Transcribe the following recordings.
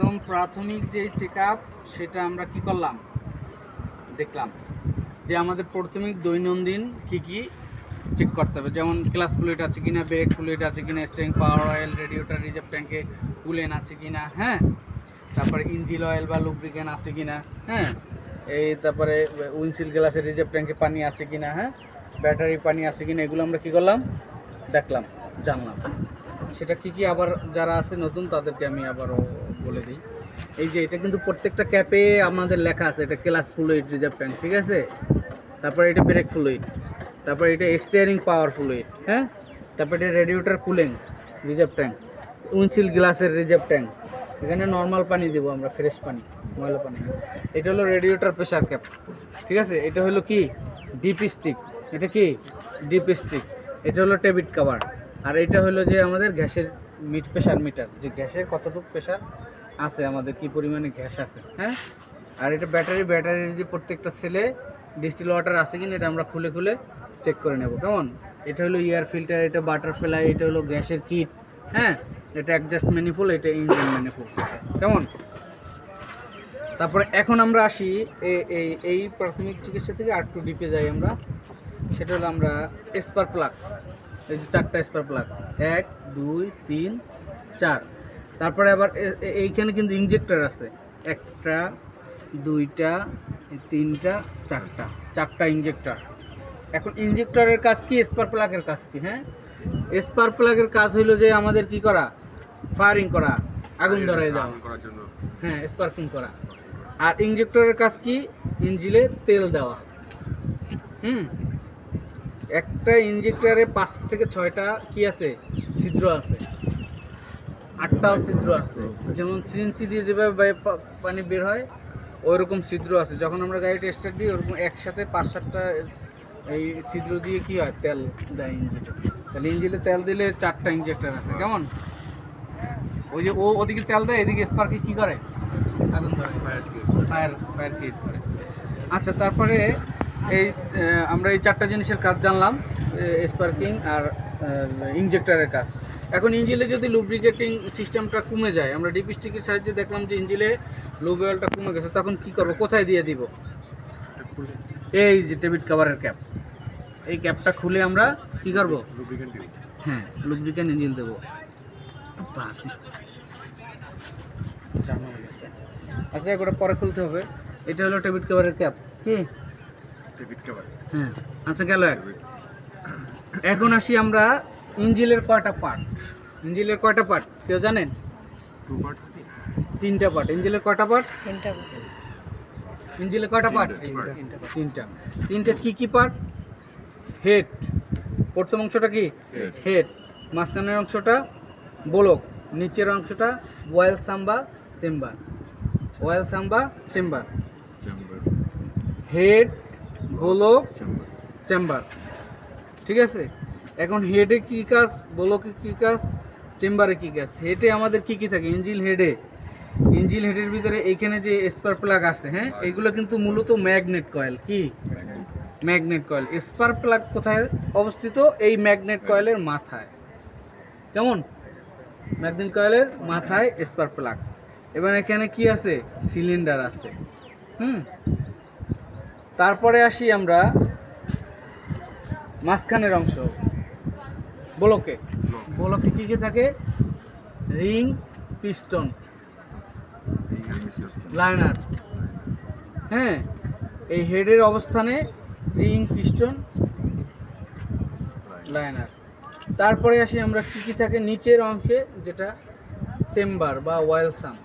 একদম প্রাথমিক যে চেকআপ সেটা আমরা কি করলাম, দেখলাম যে আমাদের প্রাথমিক দৈনন্দিন কি কি চেক করতে হবে, যেমন ক্লাস ফ্লুইড আছে কিনা, ব্রেক ফ্লুইড আছে কিনা, স্টিয়ারিং পাওয়ার অয়েল, রেডিয়েটর রিজার্ভ ট্যাঙ্কে কুলেন আছে কিনা, হ্যাঁ, তারপরে ইঞ্জিন অয়েল বা লুব্রিকেন্ট আছে কিনা, হ্যাঁ, এই তারপরে উইন্ডশিল্ড গ্লাসের রিজার্ভ ট্যাঙ্কে পানি আছে কিনা, হ্যাঁ, ব্যাটারি পানি আছে কিনা, এগুলো আমরা কি করলাম, দেখলাম, জানলাম। সেটা কি কি আবার যারা আছে নতুন তাদেরকে আমি আবারও বলে দিই। এই যে এটা কিন্তু প্রত্যেকটা ক্যাপে আমাদের লেখা আছে, এটা ক্লাস ফ্লুইড রিজার্ভ ট্যাঙ্ক, ঠিক আছে, তারপরে এটা ব্রেক ফ্লুইড, তারপরে এটা স্টিয়ারিং পাওয়ার ফ্লুইড, হ্যাঁ, তারপরে এটা radiator cooling reserve tank, windshield গ্লাসের রিজার্ভ ট্যাঙ্ক, এখানে নর্মাল পানি দেবো আমরা, ফ্রেশ পানি, ময়লা পানি। এটা হলো রেডিয়েটর প্রেশার ক্যাপ, ঠিক আছে, এটা হলো কি ডিপ স্টিক, এটা কি ডিপ স্টিক, এটা হলো টেবিট কভার, আর এটা হলো যে আমাদের গ্যাসের প্রেশার মিটার, যে গ্যাসের কতটুকু প্রেশার আছে, আমাদের কি পরিমাণে গ্যাস আছে, হ্যাঁ। আর এটা ব্যাটারির যে প্রত্যেকটা সেলে ডিস্টিল ওয়াটার আছে কিনা এটা আমরা খুলে খুলে চেক করে নেব, কেমন। এটা হলো এয়ার ফিল্টার, এটা বাটারফ্লাই, এটা হলো গ্যাসের কিট, হ্যাঁ, এটা অ্যাডজাস্ট ম্যানিফোল্ড, এটা ইঞ্জিন ম্যানিফোল্ড, কেমন। তারপরে এখন আমরা আসি এই প্রাথমিক চিকিৎসা থেকে আর একটু ডিপে যাই আমরা, সেটা হলো আমরা স্পার্ক প্লাগ, এই যে 4টা স্পার্ক প্লাগ, 1 2 3 4, তারপরে আবার এইখানে কিন্তু ইনজেক্টর আছে, 1টা 2টা 3টা 4টা ইনজেক্টর। এখন ইনজেক্টরের কাজ কি, স্পার্ক প্লাগের কাজ কি, হ্যাঁ, স্পার্ক প্লাগের কাজ হলো যে আমাদের কি করা, ফায়ারিং করা, আগুন ধরাই দেওয়া, হ্যাঁ, স্পার্কিং করা। আর ইনজেক্টরের কাজ কি, ইঞ্জিনে তেল দেওয়া। একটা ইনজেক্টরে 5 থেকে 6টা কি আছে, ছিদ্র আছে, 8টাও ছিদ্র আছে, যেমন সিএনসি দিয়ে যেভাবে পানি বের হয় ওইরকম ছিদ্র আছে। যখন আমরা গাড়িটা স্টার্ট দিই ওরকম একসাথে 5-7টা এই ছিদ্র দিয়ে কি হয়, তেল দেয় ইঞ্জিনে। তাহলে ইঞ্জিনে তেল দিলে 4টা ইনজেক্টর আছে, কেমন। ওই যে ওদিকে তেল দেয়, এদিকে স্পার্কে কি করে, আগুন ধরে, ফায়ার ক্রিয়েট করে। আচ্ছা, তারপরে এই আমরা এই 4টা জিনিসের কাজ জানলাম, স্পার্কিং আর ইনজেক্টরের কাজ। এখন ইঞ্জিনে যদি লুব্রিকেটিং সিস্টেমটা কমে যায়, আমরা ডিপ স্টিকের সাহায্যে দেখলাম যে ইঞ্জিনে লুব অয়েলটা কমে গেছে, তখন কি করব, কোথায় দিয়ে দিব, এই যে টেবিট কভারের ক্যাপ, এই ক্যাপটা খুলে আমরা কি করব, হ্যাঁ, লুব্রিকেন্ট ইঞ্জিন দেবো। আচ্ছা, এটা পরে খুলতে হবে। এটা হলো টেবিট কভারের ক্যাপ, কি টেবিট কভার, হ্যাঁ। আচ্ছা, গেল এক। এখন আসি আমরা ইঞ্জিনের কয়টা পার্ট, ইঞ্জিনের কয়টা পার্ট কেউ জানেন, 3টা পার্ট। ইঞ্জিনের কয়টা পার্ট, 3টা। ইঞ্জিনের কয়টা পার্ট, 3টা। কি কি পার্ট, হেড, প্রথম অংশটা কি হেড, মাঝখানের অংশটা বোলক, নিচের অংশটা অয়েল সাম্বা চেম্বার, অয়েল সাম্বা চেম্বার, হেড, বোলক, চেম্বার, ঠিক আছে। এখন হেডে কি কাজ, বোলকে কি কাজ, চেম্বারে কি কাজ। হেডে আমাদের কি কি থাকে, ইঞ্জিন হেডের ভিতরে এইখানে যে স্পার্ক প্লাগ আছে, হ্যাঁ, এগুলো কিন্তু মূলত ম্যাগনেট কয়েল, কি ম্যাগনেট কয়েল। স্পার্ক প্লাগ কোথায় অবস্থিত, এই ম্যাগনেট কয়েলের মাথায়, কেমন, ম্যাগনেট কয়েলের মাথায় স্পার্ক প্লাগ। এবার এখানে কি আছে, সিলিন্ডার আছে, তারপরে আসি আমরা মাঝখানের অংশ, ব্লকে কি কি থাকে, রিং, পিস্টন, লাইনার, হ্যাঁ, এই হেডের অবস্থানে রিং, পিস্টন, লাইনার। তারপরে আসি আমরা কি কি থাকে নিচের অংশে, যেটা চেম্বার বা অয়েল সাম।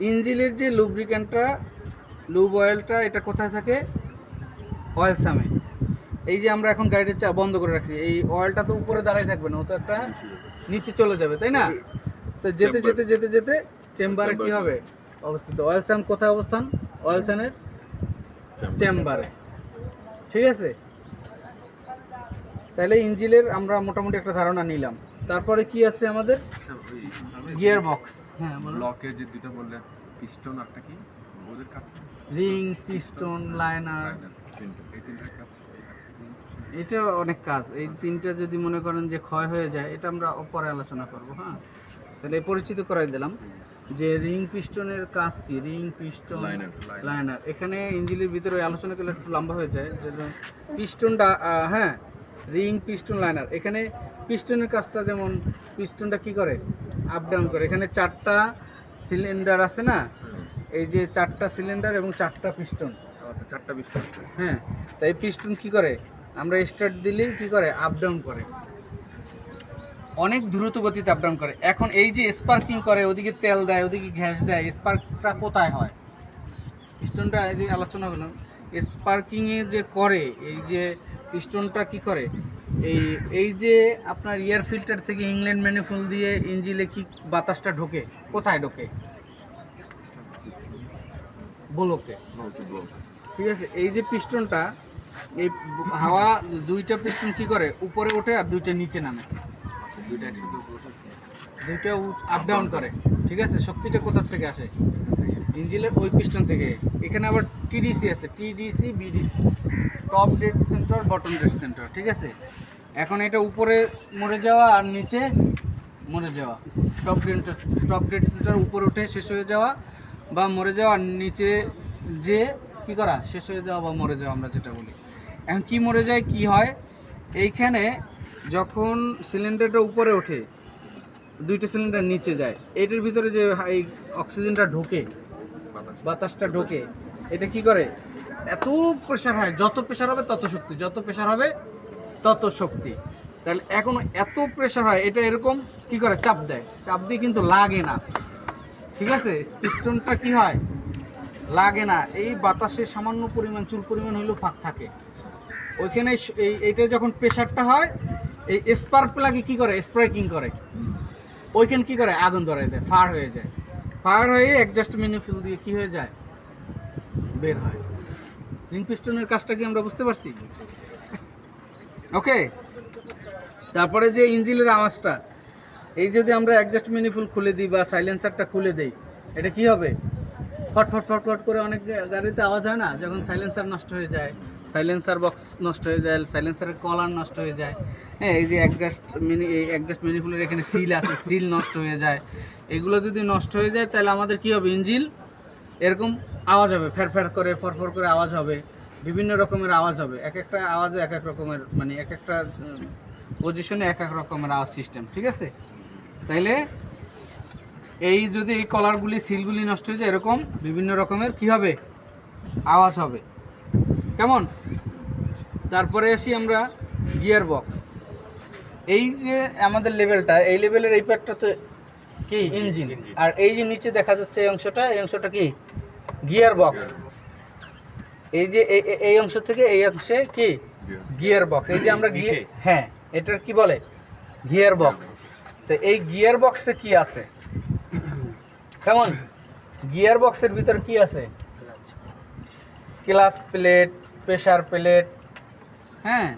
ইঞ্জিনের যে লুব্রিকেন্টটা, লুব অয়েলটা, এটা কোথায় থাকে, অয়েল সামে। এই যে আমরা এখন গাড়িটা বন্ধ করে রাখছি, এই অয়েলটা তো উপরে দাঁড়াই থাকবে না, ও তো একটা নিচে চলে যাবে, তাই না। তো যেতে যেতে যেতে যেতে চেম্বারে কি হবে অবস্থিত, অয়েল সাম কোথায় অবস্থান, অয়েল সামের চেম্বারে, ঠিক আছে। তাহলে ইঞ্জিনের আমরা মোটামুটি একটা ধারণা নিলাম। তারপরে কি আছে আমাদের, গিয়ার বক্স, হ্যাঁ, লকের যে দুটো বললেন, পিস্টন একটা কি, ওদের কাজ, রিং, পিস্টন, লাইনার, এই তিনটার কাজ, এটা অনেক কাজ। এই 3টা যদি মনে করেন যে ক্ষয় হয়ে যায়, এটা আমরা পরে আলোচনা করব, হ্যাঁ। তাহলে পরিচিত করাই দিলাম। যে রিং পিস্টনের কাজ কি, রিং পিস্টন লাইনার। এখানে ইঞ্জিনের ভিতরে আলোচনা করলে একটু লম্বা হয়ে যায়, যে পিস্টনটা হ্যাঁ রিং পিস্টন লাইনার। এখানে পিস্টনের কাজটা যেমন পিস্টনটা কি করে, আপ ডাউন করে। এখানে 4টা সিলিন্ডার আছে না, এই যে 4টা সিলিন্ডার এবং 4টা পিস্টন, 4টা পিস্টন। হ্যাঁ। তাই পিস্টন কি করে, আমরা স্টার্ট দিলেই কি করে, আপ ডাউন করে, অনেক দ্রুত গতিতে আপ ডাউন করে। এখন এই যে স্পার্কিং করে, ওদিকে তেল দেয়, ওদিকে গ্যাস দেয়, স্পার্কটা কোথায় হয়, পিস্টনটা এই যে আলোচনা হলো স্পার্কিংয়ে যে করে, এই যে পিস্টনটা কি করে, এই যে আপনার এয়ার ফিল্টার থেকে ইংল্যান্ড ম্যানিফোল্ড দিয়ে ইঞ্জিনে কি বাতাসটা ঢোকে, কোথায় ঢোকে, ব্লকে, ঠিক আছে। এই যে পিস্টনটা, এই হাওয়া 2টা পিস্টন কি করে, উপরে ওঠে আর 2টা নিচে নামে, 2টা আপ ডাউন করে, ঠিক আছে। শক্তিটা কোথা থেকে আসে, ইঞ্জিনের ওই পিস্টন থেকে। এখানে আবার টিডিসি আছে, TDC BDC, top dead centre bottom dead centre, ঠিক আছে। এখন এটা উপরে মরে যাওয়া আর নিচে মরে যাওয়া, টপ ডেড সেন্টার উপরে উঠে শেষ হয়ে যাওয়া বা মরে যাওয়া, আর নিচে যে কি করা, শেষ হয়ে যাওয়া বা মরে যাওয়া, আমরা যেটা বলি। এখন কি মরে যায়, কি হয়, এইখানে যখন সিলিন্ডারটা উপরে ওঠে, 2টা সিলিন্ডার নিচে যায়, এটার ভিতরে যে এই অক্সিজেনটা ঢোকে, বাতাসটা ঢোকে, এটা কি করে, এত প্রেশার হয়, যত প্রেশার হবে তত শক্তি, যত প্রেশার হবে তত শক্তি। তাহলে এখন এত প্রেশার হয়, এটা এরকম কি করে, চাপ দেয়, চাপ দিয়ে কিন্তু লাগে না, ঠিক আছে। পিস্টনটা কি হয়, লাগে না, এই বাতাসে সামান্য পরিমাণ, চুল পরিমাণ হলেও ফাঁক থাকে ওইখানে। এইটা যখন প্রেশারটা হয়, এই স্পার্ক প্লাগে কি করে, স্পার্কিং করে, ওইখানে কি করে, আগুন ধরাই দেয়, ফায়ার হয়ে যায়, ফায়ার হয়ে অ্যাডজাস্ট ম্যানিফোল্ড দিয়ে কি হয়ে যায়, বের হয়। রিং পিস্টনের কাজটা কি আমরা বুঝতে পারছি, ওকে। তারপরে যে ইঞ্জিনের আওয়াজটা, এই যদি আমরা অ্যাডজাস্ট ম্যানিফোল্ড খুলে দিই বা সাইলেন্সারটা খুলে দেই, এটা কি হবে, ফট ফট ফট ফট করে অনেক গাড়িতে আওয়াজ হয় না, যখন সাইলেন্সার নষ্ট হয়ে যায়, সাইলেন্সার বক্স নষ্ট হয়ে যায়, সাইলেন্সারের কলার নষ্ট হয়ে যায়, হ্যাঁ। এই যে অ্যাডজাস্ট ম্যানিফোল্ডের এখানে সিল আছে, সিল নষ্ট হয়ে যায়, এগুলো যদি নষ্ট হয়ে যায় তাহলে আমাদের কি হবে, ইঞ্জিন এরকম আওয়াজ হবে, ফ্যার ফ্যার করে, ফরফর করে আওয়াজ হবে, বিভিন্ন রকমের আওয়াজ হবে, এক একটা আওয়াজে এক এক রকমের, মানে এক একটা পজিশনে এক এক রকমের আওয়াজ সিস্টেম, ঠিক আছে। তাইলে এই যদি এই কলারগুলি, সিলগুলি নষ্ট হয়ে যায়, এরকম বিভিন্ন রকমের কি হবে, আওয়াজ হবে, কেমন। তারপরে আসি আমরা গিয়ার বক্স। এই যে আমাদের লেভেলটা, এই লেভেলের এই পার্টটা তো কি ইঞ্জিন, আর এই যে নিচে দেখা যাচ্ছে এই অংশটা কি গিয়ার বক্স। এই যে এই অংশ থেকে এই অংশে কি গিয়ার বক্স, এই যে আমরা হ্যাঁ এটার কি বলে, গিয়ার বক্স। তো এই গিয়ার বক্সে কি আছে, কেমন, গিয়ার বক্সের ভিতর কি আছে, ক্লাচ প্লেট, প্রেসার প্লেট, হ্যাঁ।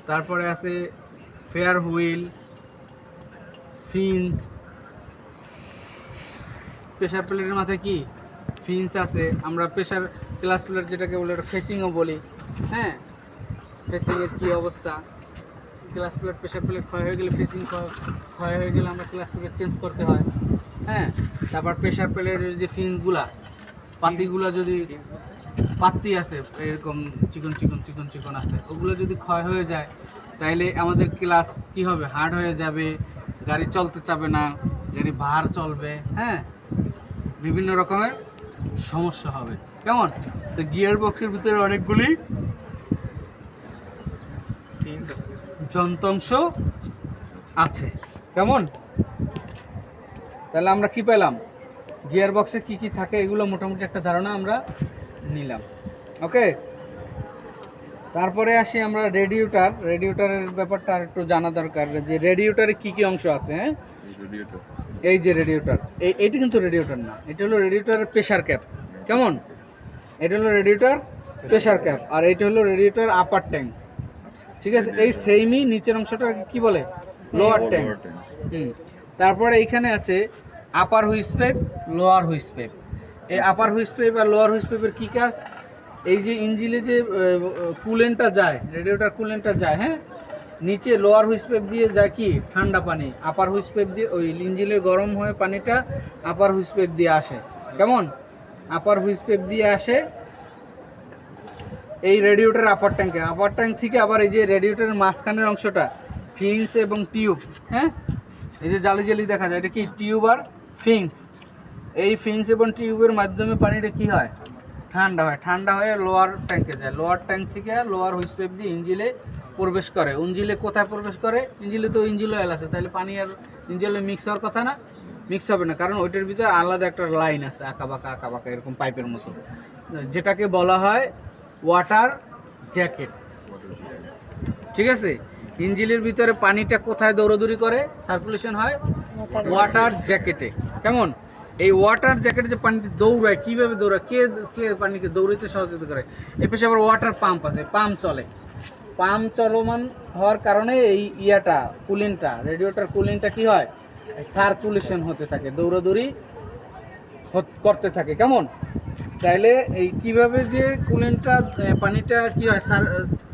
তারপরে আছে ফেয়ার হুইল, ফিন্স, প্রেসার প্লেটের মাথায় কি ফিন্স আছে। আমরা প্রেসার ক্লাচ প্লেট যেটাকে বলে ওটা ফেসিংও বলি, হ্যাঁ। ফেসিংয়ের কী অবস্থা, ক্লাচ প্লেট প্রেসার প্লেট ক্ষয় হয়ে গেলে, ফেসিং ক্ষয় হয়ে গেলে আমরা ক্লাচ প্লেট চেঞ্জ করতে হয়, হ্যাঁ। তারপর প্রেসার প্লেটের যে ফিন্সগুলা, পাতিগুলো যদি পাতি আছে এরকম চিকন চিকন চিকন চিকন আছে, ওগুলো যদি ক্ষয় হয়ে যায় তাইলে আমাদের ক্লাচ কি হবে, হার্ড হয়ে যাবে, গাড়ি চলতে চাবে না, গাড়ি ভার চলবে, হ্যাঁ, বিভিন্ন রকমের সমস্যা হবে, কেমন। তো গিয়ার বক্সের ভিতরে অনেকগুলি যন্ত্রাংশ আছে, কেমন। তাহলে আমরা কি পেলাম, গিয়ার বক্সে কি কি থাকে এগুলো মোটামুটি একটা ধারণা আমরা নিলাম, ওকে। তারপরে আসি আমরা রেডিয়েটরের ব্যাপারটা আর একটু জানা দরকার, যে রেডিয়েটরে কি কি অংশ আছে, হ্যাঁ। এই যে রেডিয়েটর, এইটা কিন্তু রেডিয়েটর না, এটা হলো রেডিয়েটরের প্রেসার ক্যাপ, কেমন। এটা হলো রেডিয়েটর প্রেসার ক্যাপ, আর এইটা হলো রেডিয়েটর আপার ট্যাঙ্ক, ঠিক আছে। এই সেমই নিচের অংশটা কি বলে, লোয়ার ট্যাঙ্ক। তারপরে এইখানে আছে আপার হুইস পাইপ, লোয়ার হুইস পাইপ। এই আপার হুইস পাইপ আর লোয়ার হুইস পাইপের কী কাজ, এই যে ইঞ্জিনে যে কুলেন্টটা যায়, রেডিয়েটর কুলেন্টটা যায়, হ্যাঁ, নিচে লোয়ার হুইস পাইপ দিয়ে যায় কি ঠান্ডা পানি, আপার হুইস পাইপ দিয়ে ওই ইঞ্জিনের গরম হয়ে পানিটা আপার হুইস পাইপ দিয়ে আসে। কেমন? আপার হুইস পাইপ দিয়ে আসে এই রেডিয়েটর আপার ট্যাঙ্কে। আপার ট্যাঙ্ক থেকে আবার এই যে রেডিয়েটরের মাঝখানের অংশটা ফিন্স এবং টিউব, হ্যাঁ এই যে জালি জালি দেখা যায়, এটা কি টিউব আর ফিন্স। এই ফিন্স এবং টিউবের মাধ্যমে পানিটা কি হয় ঠান্ডা হয়, ঠান্ডা হয়ে লোয়ার ট্যাঙ্কে যায়। লোয়ার ট্যাঙ্ক থেকে লোয়ার হুইস পাইপ দিয়ে ইঞ্জিলে প্রবেশ করে। ইঞ্জিলে কোথায় প্রবেশ করে? ইঞ্জিলে তো ইঞ্জিল অয়েল আছে, তাহলে পানি আর ইঞ্জিলে মিক্স হওয়ার কথা না, মিক্স হবে না, কারণ ওইটার ভিতরে আলাদা একটা লাইন আছে আঁকা বাঁকা এরকম পাইপের মতো, যেটাকে বলা হয় ওয়াটার জ্যাকেট। ঠিক আছে? ইঞ্জিলের ভিতরে পানিটা কোথায় দৌড়াদৌড়ি করে, সার্কুলেশন হয় ওয়াটার জ্যাকেটে। কেমন? এই ওয়াটার জ্যাকেটে যে পানিটা দৌড়ায়, কীভাবে দৌড়ায়, কে কে পানিকে দৌড়াইতে সহযোগিতা করে? এ পাশে আবার ওয়াটার পাম্প আছে, পাম্প চলে। পাম্প চলমান হওয়ার কারণে এই ইয়াটা কুলিংটা, রেডিয়েটর কুলিংটা কি হয় সার্কুলেশন হতে থাকে, দৌড়াদৌড়ি করতে থাকে। কেমন? তাইলে এই কিভাবে যে কুলিংটা পানিটা কি হয়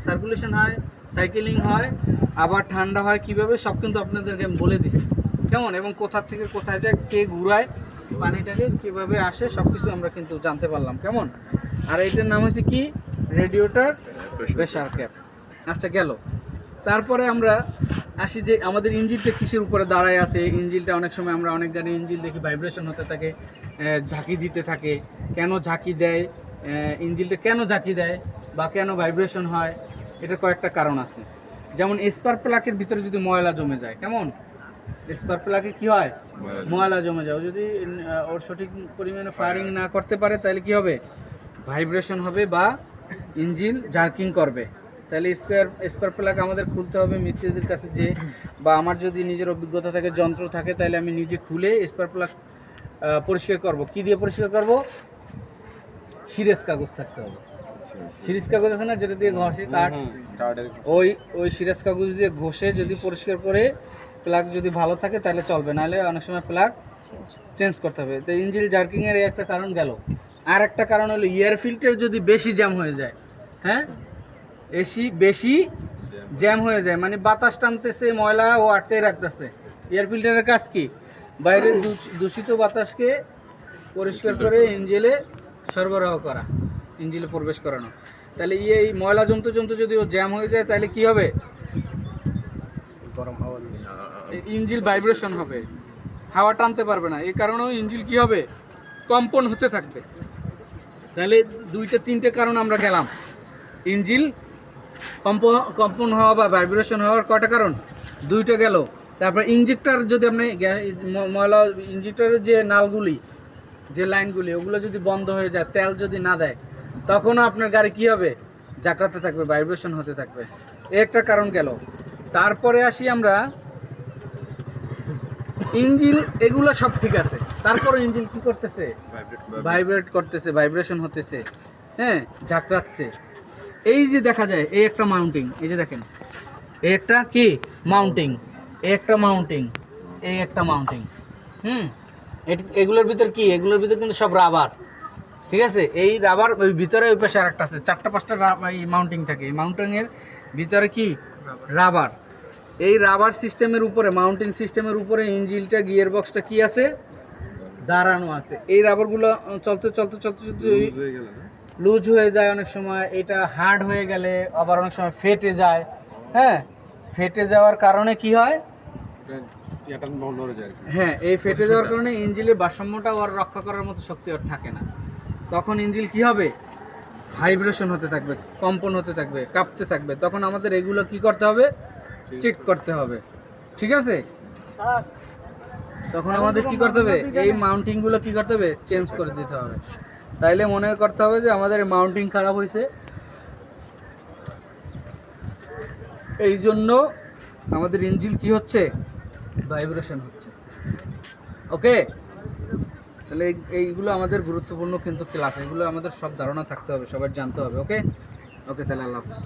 সার্কুলেশন হয়, সাইকেলিং হয়, আবার ঠান্ডা হয় কিভাবে, সব কিন্তু আপনাদেরকে আমি বলে দিছি। কেমন? এবং কোথা থেকে কোথায় যায়, কে ঘুরায় পানিটাকে, কীভাবে আসে, সব কিছু আমরা কিন্তু জানতে পারলাম। কেমন? আর এইটার নাম হচ্ছে কি রেডিয়েটর প্রেসার ক্যাপ। আচ্ছা গেল। তারপরে আমরা আসি যে আমাদের ইঞ্জিনটা কিসের উপরে দাঁড়ায় আছে। ইঞ্জিনটা অনেক সময় আমরা অনেক গাড়ি ইঞ্জিন দেখি ভাইব্রেশন হতে থাকে, ঝাঁকি দিতে থাকে। কেন ঝাঁকি দেয়, ইঞ্জিনটা কেন ঝাঁকি দেয় বা কেন ভাইব্রেশন হয়, এটার কয়েকটা কারণ আছে। যেমন স্পার্ক প্লাগের ভিতরে যদি ময়লা জমে যায়, কেমন স্পার্ক প্লাগে কি হয় ময়লা জমে যায়, যদি ওর সঠিক পরিমাণে ফায়ারিং না করতে পারে তাহলে কি হবে ভাইব্রেশন হবে বা ইঞ্জিন জার্কিং করবে। তাহলে স্পার্ক প্লাগ আমাদের খুলতে হবে মিস্ত্রিদের কাছে, যে বা আমার যদি নিজের অভিজ্ঞতা থাকে, যন্ত্র থাকে, তাহলে আমি নিজে খুলে স্পার্ক প্লাগ পরিষ্কার করব। কি দিয়ে পরিষ্কার করব? সিরিজ কাগজ থাকতে হবে। সিরিজ কাগজ আছে না, যেটা দিয়ে ঘষে কাঠ, ওই সিরিজ কাগজ দিয়ে ঘষে যদি পরিষ্কার করে প্লাগ যদি ভালো থাকে তাহলে চলবে, নাহলে অনেক সময় প্লাগ চেঞ্জ করতে হবে। তো ইঞ্জিন জার্কিংয়ের একটা কারণ গেল। আর একটা কারণ হলো এয়ার ফিল্টার যদি বেশি জ্যাম হয়ে যায়, হ্যাঁ বেশি জ্যাম হয়ে যায়, মানে বাতাস টানতেছে, ময়লা ও আটকে রাখতেছে। এয়ার ফিল্টারের কাজ কি? বাইরের দূষিত বাতাসকে পরিষ্কার করে ইঞ্জিনে সরবরাহ করা, ইঞ্জিনে প্রবেশ করানো। তাহলে এই ময়লা জমতে জমতে যদি ও জ্যাম হয়ে যায় তাহলে কি হবে? গরম হাওয়া ইঞ্জিন ভাইব্রেশন হবে, হাওয়া টানতে পারবে না। এই কারণেও ইঞ্জিন কি হবে কম্পন হতে থাকবে। তাহলে দুইটা তিনটে কারণ আমরা গেলাম। ইঞ্জিন কম্পন হওয়া বা ভাইব্রেশন হওয়ার কয়টা কারণ? দুইটা গেল। তারপর ইঞ্জেক্টর যদি আপনি ময়লা ইঞ্জেক্টরের যে নালগুলি, যে লাইনগুলি, ওগুলো যদি বন্ধ হয়ে যায়, তেল যদি না দেয়, তখনও আপনার গাড়ি কি হবে জাকড়াতে থাকবে, ভাইব্রেশন হতে থাকবে। একটা কারণ গেল। তারপরে আসি আমরা ইঞ্জিন, এগুলো সব ঠিক আছে, তারপরে ইঞ্জিন কি করতেছে ভাইব্রেট করতেছে, ভাইব্রেশন হতেছে, হ্যাঁ ঝাঁকড়াচ্ছে। এই যে দেখা যায় এই একটা মাউন্টিং, এই যে দেখেন এই একটা কি মাউন্টিং, এই একটা মাউন্টিং, এই একটা মাউন্টিং, এগুলোর ভিতর কি, এগুলোর ভিতর কিন্তু সব রাবার। ঠিক আছে? এই রাবার ওই ভিতরে ওই পাশে আরেকটা আছে, 4টা-5টা এই মাউন্টিং থাকে। এই মাউন্টিংয়ের ভিতরে কি রাবার। এই রাবার সিস্টেমের উপরে, মাউন্টিং সিস্টেমের উপরে ইঞ্জিনটা, গিয়ার বক্সটা কি আছে দাঁড়ানো আছে। এই রাবারগুলো চলতে চলতে চলতে চলতে লুজ হয়ে যায়, অনেক সময় এটা হার্ড হয়ে গেলে আবার অনেক সময় ফেটে যায়। হ্যাঁ, ফেটে যাওয়ার কারণে কি হয়, হ্যাঁ এই ফেটে যাওয়ার কারণে ইঞ্জিনের ভারসাম্যটা ওর রক্ষা করার মতো শক্তি ওর থাকে না। তখন ইঞ্জিন কি হবে ভাইব্রেশন হতে থাকবে, কম্পন হতে থাকবে, কাঁপতে থাকবে। তখন আমাদের এগুলো কি করতে হবে, চেক করতে হবে। ঠিক আছে? তখন আমাদের কি করতে হবে, এই মাউন্টিংগুলো কি করতে হবে, চেঞ্জ করে দিতে হবে। তাইলে মনে করতে হবে যে আমাদের মাউন্টিং খারাপ হয়েছে, এই জন্য আমাদের ইঞ্জিন কি হচ্ছে ভাইব্রেশন হচ্ছে। ওকে? তাহলে এইগুলো আমাদের গুরুত্বপূর্ণ কিন্তু ক্লাস, এগুলো আমাদের সব ধারণা থাকতে হবে, সবার জানতে হবে। ওকে ওকে, তাহলে আল্লাহ হাফেজ।